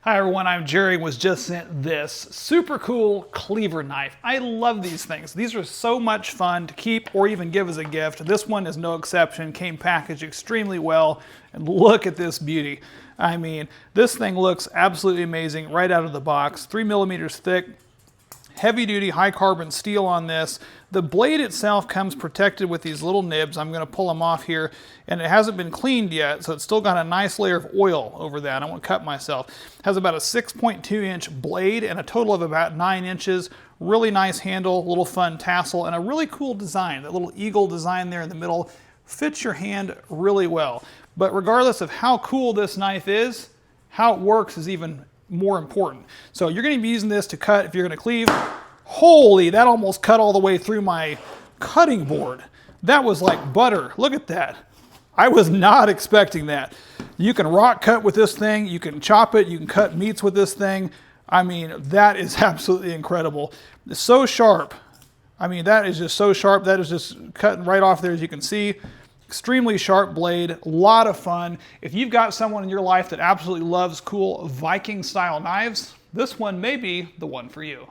Hi everyone, I'm Jerry and was just sent this super cool cleaver knife. I love these things. These are so much fun to keep or even give as a gift. This one is no exception, came packaged extremely well, and look at this beauty. I mean, this thing looks absolutely amazing right out of the box. 3 millimeters thick, heavy duty, high carbon steel on this. The blade itself comes protected with these little nibs. I'm going to pull them off here, and it hasn't been cleaned yet, so it's still got a nice layer of oil over that. I won't cut myself. It has about a 6.2 inch blade and a total of about 9 inches. Really nice handle, little fun tassel, and a really cool design. That little eagle design there in the middle fits your hand really well. But regardless of how cool this knife is, how it works is even more important. So you're going to be using this to cut if you're going to cleave. Holy, that almost cut all the way through my cutting board. That was like butter. Look at that. I was not expecting that. You can rock cut with this thing. You can chop it. You can cut meats with this thing. I mean, that is absolutely incredible. It's so sharp. I mean, that is just so sharp. That is just cutting right off there, as you can see. Extremely sharp blade, a lot of fun. If you've got someone in your life that absolutely loves cool Viking style knives, this one may be the one for you.